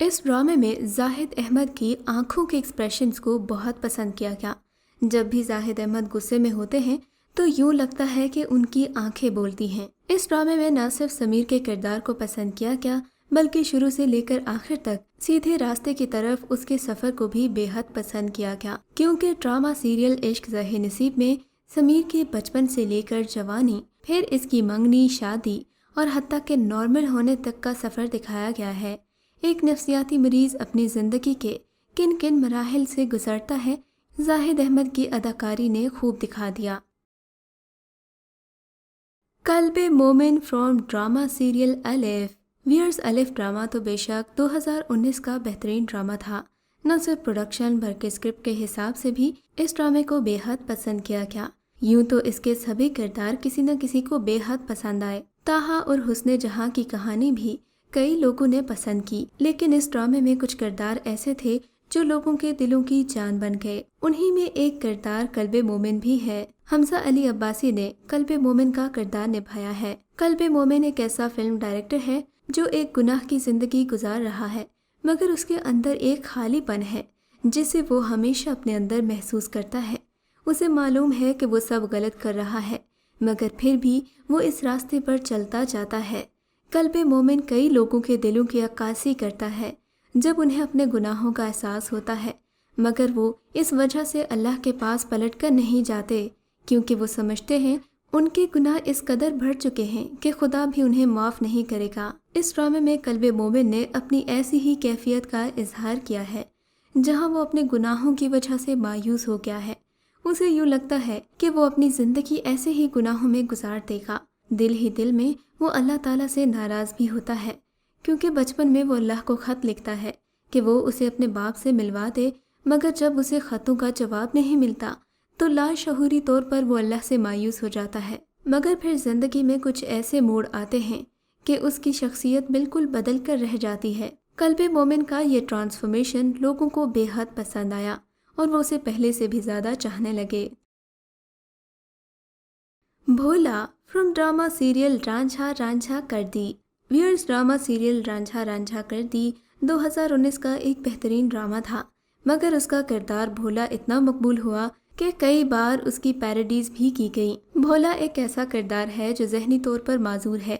اس ڈرامے میں زاہد احمد کی آنکھوں کے ایکسپریشنز کو بہت پسند کیا گیا۔ جب بھی زاہد احمد غصے میں ہوتے ہیں تو یوں لگتا ہے کہ ان کی آنکھیں بولتی ہیں۔ اس ڈرامے میں نہ صرف سمیر کے کردار کو پسند کیا گیا بلکہ شروع سے لے کر آخر تک سیدھے راستے کی طرف اس کے سفر کو بھی بے حد پسند کیا گیا، کیونکہ ڈرامہ سیریل عشق ظاہر نصیب میں سمیر کے بچپن سے لے کر جوانی، پھر اس کی منگنی، شادی اور حتیٰ کہ نارمل ہونے تک کا سفر دکھایا گیا ہے۔ ایک نفسیاتی مریض اپنی زندگی کے کن کن مراحل سے گزرتا ہے، زاہد احمد کی اداکاری نے خوب دکھا دیا۔ قلب مومن فرام ڈرامہ سیریل الف۔ ویئرز الف ڈرامہ تو بے شک 2019 کا بہترین ڈرامہ تھا۔ نہ صرف پروڈکشن بلکہ اسکرپٹ کے حساب سے بھی اس ڈرامے کو بے حد پسند کیا گیا۔ یوں تو اس کے سبھی کردار کسی نہ کسی کو بے حد پسند آئے۔ طاہا اور حسن جہاں کی کہانی بھی کئی لوگوں نے پسند کی، لیکن اس ڈرامے میں کچھ کردار ایسے تھے جو لوگوں کے دلوں کی جان بن گئے۔ انہی میں ایک کردار قلب مومن بھی ہے۔ حمزہ علی عباسی نے قلب مومن کا کردار نبھایا ہے۔ قلب مومن ایک ایسا فلم ڈائریکٹر ہے جو ایک گناہ کی زندگی گزار رہا ہے، مگر اس کے اندر ایک خالی پن ہے جسے وہ ہمیشہ اپنے اندر محسوس کرتا ہے۔ اسے معلوم ہے کہ وہ سب غلط کر رہا ہے، مگر پھر بھی وہ اس راستے پر چلتا جاتا ہے۔ قلب مومن کئی لوگوں کے دلوں کی عکاسی کرتا ہے جب انہیں اپنے گناہوں کا احساس ہوتا ہے، مگر وہ اس وجہ سے اللہ کے پاس پلٹ کر نہیں جاتے، کیونکہ وہ سمجھتے ہیں ان کے گناہ اس قدر بڑھ چکے ہیں کہ خدا بھی انہیں معاف نہیں کرے گا۔ اس ڈرامے میں قلب مومن نے اپنی ایسی ہی کیفیت کا اظہار کیا ہے جہاں وہ اپنے گناہوں کی وجہ سے مایوس ہو گیا ہے۔ اسے یوں لگتا ہے کہ وہ اپنی زندگی ایسے ہی گناہوں میں گزار دے گا۔ دل ہی دل میں وہ اللہ تعالیٰ سے ناراض بھی ہوتا ہے، کیونکہ بچپن میں وہ اللہ کو خط لکھتا ہے کہ وہ اسے اپنے باپ سے ملوا دے، مگر جب اسے خطوں کا جواب نہیں ملتا تو لاشعوری طور پر وہ اللہ سے مایوس ہو جاتا ہے۔ مگر پھر زندگی میں کچھ ایسے موڑ آتے ہیں کہ اس کی شخصیت بالکل بدل کر رہ جاتی ہے۔ قلب مومن کا یہ ٹرانسفارمیشن لوگوں کو بے حد پسند آیا اور وہ اسے پہلے سے بھی زیادہ چاہنے لگے۔ Bhola from drama serial Ranjha Ranjha Kar Di. ویئرز ڈرامہ سیریل رانجھا رانجھا کر دی 2019 کا ایک بہترین ڈرامہ تھا، مگر اس کا کردار بھولا اتنا مقبول ہوا کہ کئی بار اس کی پیروڈیز بھی کی گئیں۔ بھولا ایک ایسا کردار ہے جو ذہنی طور پر معذور ہے۔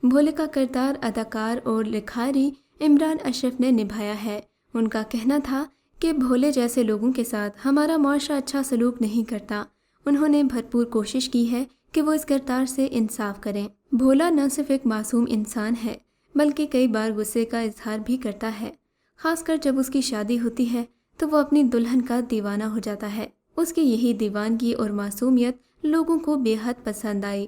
بھولے کا کردار اداکار اور لکھاری عمران اشرف نے نبھایا ہے۔ ان کا کہنا تھا کہ بھولے جیسے لوگوں کے ساتھ ہمارا معاشرہ اچھا سلوک نہیں کرتا۔ انہوں نے بھرپور کوشش کی ہے کہ وہ اس کردار سے انصاف کریں۔ بھولا نہ صرف ایک معصوم انسان ہے بلکہ کئی بار غصے کا اظہار بھی کرتا ہے، خاص کر جب اس کی شادی ہوتی ہے تو وہ اپنی دلہن کا دیوانہ ہو جاتا ہے۔ اس کی یہی دیوانگی اور معصومیت لوگوں کو بے حد پسند آئی۔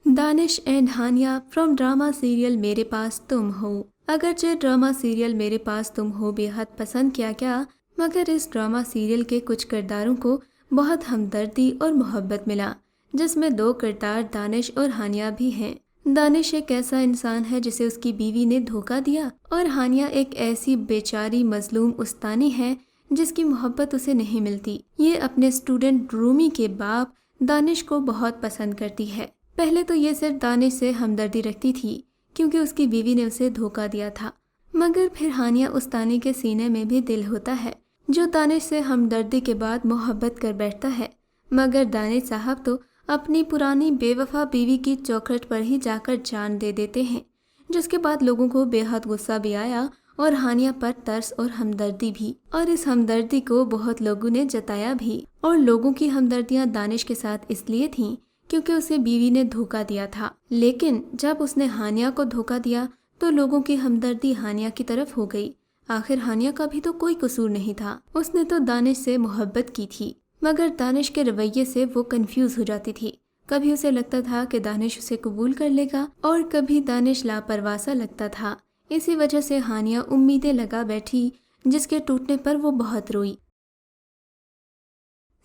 Danish and Hania from drama serial Mere Paas تم ہو۔ اگرچہ ڈرامہ سیریل میرے پاس تم ہو بے حد پسند کیا گیا، مگر اس ڈرامہ سیریل کے کچھ کرداروں کو بہت ہمدردی اور محبت ملا، جس میں دو کردار دانش اور ہانیہ بھی ہیں۔ دانش ایک ایسا انسان ہے جسے اس کی بیوی نے دھوکہ دیا، اور ہانیہ ایک ایسی بیچاری مظلوم استانی ہے جس کی محبت اسے نہیں ملتی۔ یہ اپنے اسٹوڈنٹ رومی کے باپ دانش کو بہت پسند کرتی ہے۔ پہلے تو یہ صرف دانش سے ہمدردی رکھتی تھی کیونکہ اس کی بیوی نے اسے دھوکہ دیا تھا، مگر پھر ہانیہ استانی کے سینے میں بھی دل ہوتا ہے جو دانش سے ہمدردی کے بعد محبت کر بیٹھتا ہے، مگر دانش صاحب تو اپنی پرانی بے وفا بیوی کی چوکھٹ پر ہی جا کر جان دے دیتے ہیں، جس کے بعد لوگوں کو بے حد غصہ بھی آیا اور ہانیہ پر ترس اور ہمدردی بھی، اور اس ہمدردی کو بہت لوگوں نے جتایا بھی۔ اور لوگوں کی ہمدردیاں دانش کے ساتھ اس لیے تھیں کیونکہ اسے بیوی نے دھوکہ دیا تھا، لیکن جب اس نے ہانیہ کو دھوکہ دیا تو لوگوں کی ہمدردی ہانیہ کی طرف ہو گئی۔ آخر ہانیہ کا بھی تو کوئی قصور نہیں تھا، اس نے تو دانش سے محبت کی تھی، مگر دانش کے رویے سے وہ کنفیوز ہو جاتی تھی۔ کبھی اسے لگتا تھا کہ دانش اسے قبول کر لے گا اور کبھی دانش لاپرواہ سا لگتا تھا۔ اسی وجہ سے ہانیہ امیدیں لگا بیٹھی، جس کے ٹوٹنے پر وہ بہت روئی۔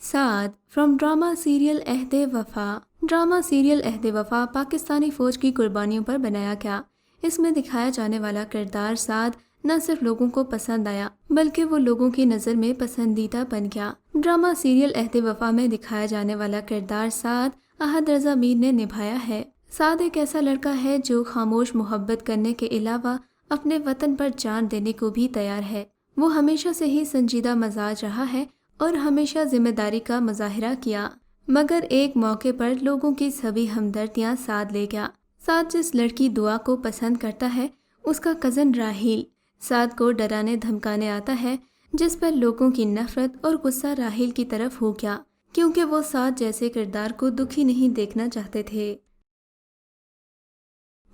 سعد فرام ڈرامہ سیریل عہد وفا۔ ڈرامہ سیریل عہد وفا پاکستانی فوج کی قربانیوں پر بنایا گیا۔ اس میں دکھایا جانے والا کردار سعد نہ صرف لوگوں کو پسند آیا بلکہ وہ لوگوں کی نظر میں پسندیدہ بن گیا۔ ڈرامہ سیریل عہد وفا میں دکھایا جانے والا کردار سعد احد رضا میر نے نبھایا ہے۔ سعد ایک ایسا لڑکا ہے جو خاموش محبت کرنے کے علاوہ اپنے وطن پر جان دینے کو بھی تیار ہے۔ وہ ہمیشہ سے ہی سنجیدہ مزاج رہا ہے اور ہمیشہ ذمہ داری کا مظاہرہ کیا، مگر ایک موقع پر لوگوں کی سبھی ہمدردیاں ساتھ لے گیا۔ سعد جس لڑکی دعا کو پسند کرتا ہے اس کا کزن راحیل سعد کو ڈرانے دھمکانے آتا ہے، جس پر لوگوں کی نفرت اور غصہ راحیل کی طرف ہو گیا، کیونکہ وہ سعد جیسے کردار کو دکھی نہیں دیکھنا چاہتے تھے۔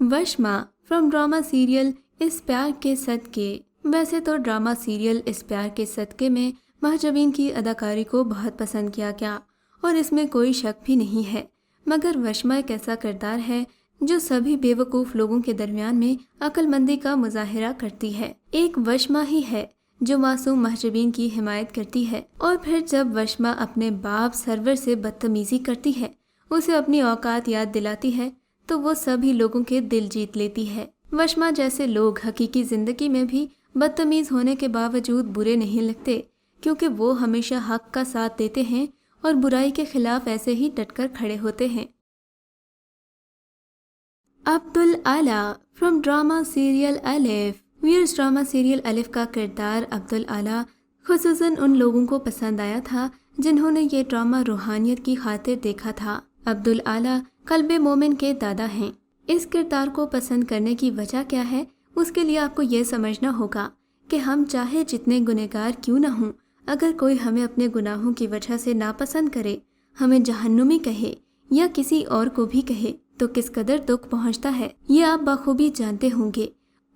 وشما فرام ڈرامہ سیریل اس پیار کے صدقے۔ ویسے تو ڈرامہ سیریل اس پیار کے صدقے میں مہجبین کی اداکاری کو بہت پسند کیا گیا اور اس میں کوئی شک بھی نہیں ہے، مگر وشما ایک ایسا کردار ہے جو سبھی بے وقوف لوگوں کے درمیان میں عقل مندی کا مظاہرہ کرتی ہے۔ ایک وشما ہی ہے جو معصوم مہجبین کی حمایت کرتی ہے، اور پھر جب وشما اپنے باپ سرور سے بدتمیزی کرتی ہے، اسے اپنی اوقات یاد دلاتی ہے، تو وہ سبھی لوگوں کے دل جیت لیتی ہے۔ وشما جیسے لوگ حقیقی زندگی میں بھی بدتمیز ہونے کے باوجود برے نہیں لگتے، کیونکہ وہ ہمیشہ حق کا ساتھ دیتے ہیں اور برائی کے خلاف ایسے ہی ڈٹ کر کھڑے ہوتے ہیں۔ عبدالاعلیٰ فرام ڈرامہ سیریل الف۔ ویئرس ڈرامہ سیریل الف کا کردار عبدالاعلیٰ خصوصاً ان لوگوں کو پسند آیا تھا جنہوں نے یہ ڈرامہ روحانیت کی خاطر دیکھا تھا۔ عبدالاعلیٰ قلب مومن کے دادا ہیں۔ اس کردار کو پسند کرنے کی وجہ کیا ہے؟ اس کے لیے آپ کو یہ سمجھنا ہوگا کہ ہم چاہے جتنے گنہگار کیوں نہ ہوں، اگر کوئی ہمیں اپنے گناہوں کی وجہ سے ناپسند کرے، ہمیں جہنمی کہے یا کسی اور کو بھی کہے، تو کس قدر دکھ پہنچتا ہے یہ آپ بخوبی جانتے ہوں گے۔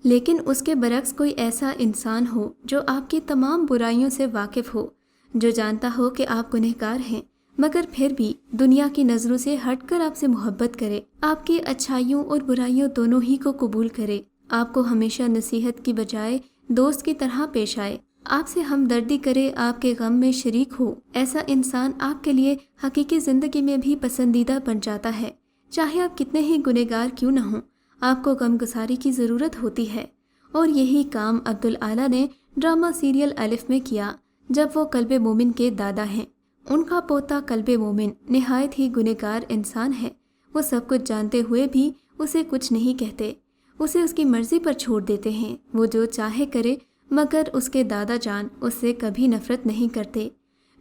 لیکن اس کے برعکس کوئی ایسا انسان ہو جو آپ کی تمام برائیوں سے واقف ہو، جو جانتا ہو کہ آپ گنہگار ہیں، مگر پھر بھی دنیا کی نظروں سے ہٹ کر آپ سے محبت کرے، آپ کی اچھائیوں اور برائیوں دونوں ہی کو قبول کرے، آپ کو ہمیشہ نصیحت کی بجائے دوست کی طرح پیش آئے، آپ سے ہمدردی کرے، آپ کے غم میں شریک ہو، ایسا انسان آپ کے لیے حقیقی زندگی میں بھی پسندیدہ بن جاتا ہے۔ چاہے آپ کتنے ہی گنہگار کیوں نہ ہوں، آپ کو غم گساری کی ضرورت ہوتی ہے، اور یہی کام عبدالاعلیٰ نے ڈرامہ سیریل الف میں کیا، جب وہ قلب مومن کے دادا ہیں۔ ان کا پوتا قلب مومن نہایت ہی گنہگار انسان ہے، وہ سب کچھ جانتے ہوئے بھی اسے کچھ نہیں کہتے، اسے اس کی مرضی پر چھوڑ دیتے ہیں، وہ جو چاہے کرے، مگر اس کے دادا جان اس سے کبھی نفرت نہیں کرتے،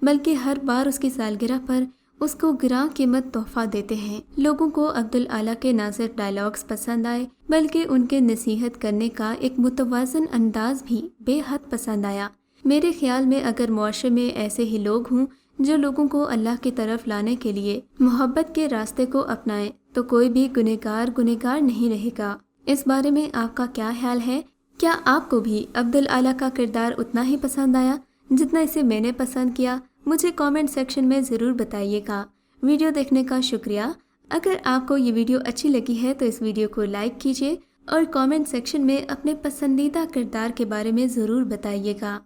بلکہ ہر بار اس کی سالگرہ پر اس کو گراں قیمت تحفہ دیتے ہیں۔ لوگوں کو عبدالاعلیٰ کے نہ صرف ڈائلاگز پسند آئے، بلکہ ان کے نصیحت کرنے کا ایک متوازن انداز بھی بے حد پسند آیا۔ میرے خیال میں اگر معاشرے میں ایسے ہی لوگ ہوں جو لوگوں کو اللہ کی طرف لانے کے لیے محبت کے راستے کو اپنائیں، تو کوئی بھی گنہگار نہیں رہے گا۔ اس بارے میں آپ کا کیا خیال ہے؟ کیا آپ کو بھی عبدالاعلیٰ کا کردار اتنا ہی پسند آیا جتنا اسے میں نے پسند کیا؟ مجھے کامنٹ سیکشن میں ضرور بتائیے گا۔ ویڈیو دیکھنے کا شکریہ۔ اگر آپ کو یہ ویڈیو اچھی لگی ہے تو اس ویڈیو کو لائک کیجیے اور کامنٹ سیکشن میں اپنے پسندیدہ کردار کے بارے میں ضرور بتائیے گا۔